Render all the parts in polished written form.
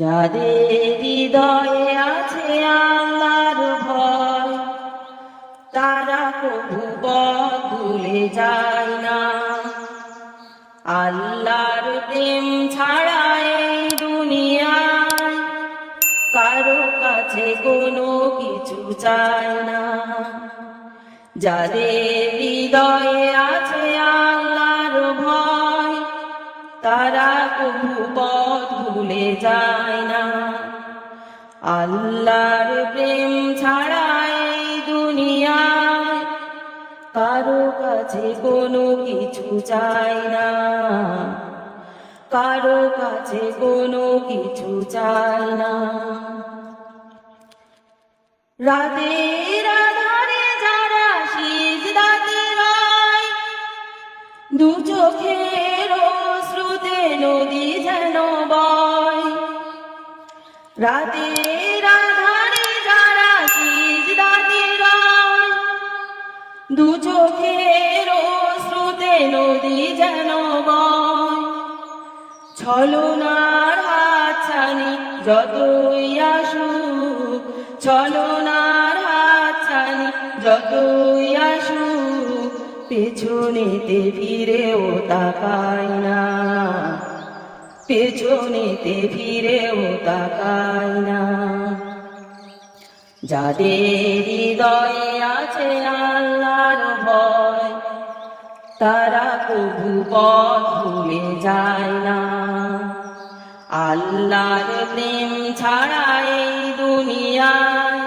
যাদের হৃদয়ে আছে আল্লাহর ভয়, তারা প্রভু পথ ভুলে যায় না। আল্লাহর প্রেম ছাড়া এই দুনিয়ায় কারো কাছে কোনো কিছু চায় না। যাদের হৃদয়ে আছে আল্লাহর ভয়, তারা প্রভু পথ ভুলে যায় না। আল্লাহর প্রেম ছাড়া এই দুনিয়ায় কারো কাছে কোনো কিছু চায় না, কারো কাছে কোনো কিছু চায় না। রাতের আধারে যারা সিজদাতে রয়, দু চোখের অশ্রুতে নদী যেন বয়। রাতের আধারে যারা সিজদাতে রয়, দু চোখের অশ্রুতে নদী যেন বয়। ছলনার হাতছানি যতই আসুক, ছলনার হাতছানি যতই আসুক, পেছনেতে ফিরেও তাকায় না, পেছনেতে ফিরেও তাকায় না। যাদের হৃদয়ে আছে আল্লাহর ভয়, তারা প্রভু পথ ভুলে যায় না। আল্লাহর প্রেম ছাড়া এই দুনিয়ায়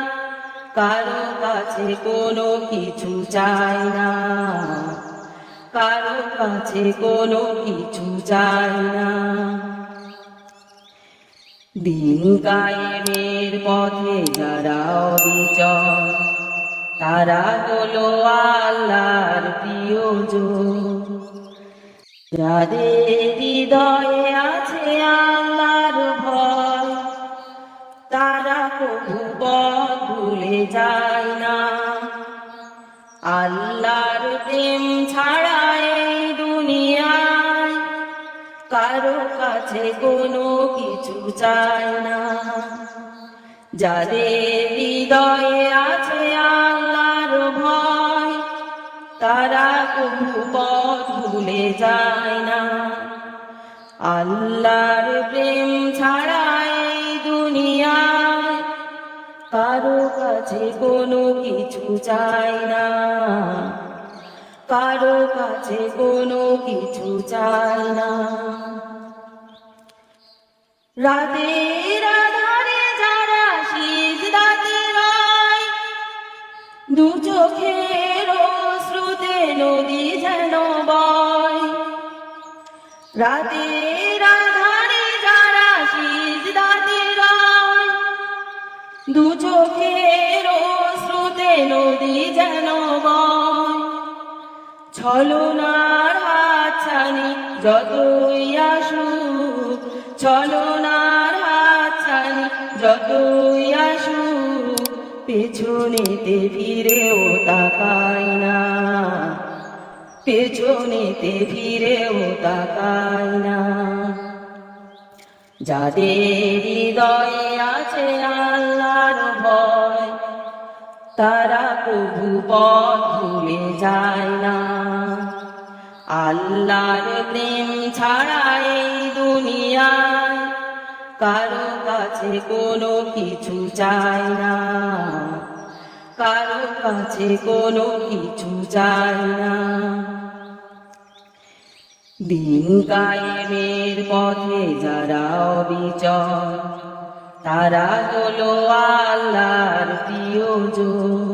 কারো কাছে কোনো কিছু চায় না, কারো কাছে কোনো কিছু চায় না। দিন কায়েমের পথে যারা অবিচল, তারা হলো আল্লাহর প্রিয়জন। যাদের হৃদয়ে আছে আল্লাহর ভয়, তারা প্রভু পথ ভুলে যায় না। আল্লাহর প্রেম ছাড়া এই দুনিয়ায় কারো কাছে কোনো কিছু চায় না। যাদের হৃদয়ে আছে আল্লাহর ভয়, তারা প্রভু পথ ভুলে যায় না। আল্লাহর প্রেম ছাড়া এই দুনিয়ায় কারো কাছে কোনো কিছু চায় না, কারো কাছে কোনো কিছু চায় না। রাতের আধারে যারা সিজদাতে রয়, দু চোখের অশ্রুতে নদী যেন বয়। রাতের আধারে যারা সিজদাতে রয়, দু চোখের অশ্রুতে নদী যেন বয়। ছলনার হাতছানি যতই আসুক, ছলনার হাতছানি যতই আসুক, পেছনেতে ফিরেও তাকায় না, পেছনেতে ফিরেও তাকায় না। যাদের হৃদয়ে আছে আল্লাহর ভয়, তারা প্রভু পথ ভুলে যায় না। আল্লাহর প্রেম ছাড়া এই দুনিয়ায় কারো কাছে কোনো কিছু চায় না, কারো কাছে কোনো কিছু চায় না। দিন কায়েমের পথে যারা অবিচল, তারা হলো আল্লাহর প্রিয়জন।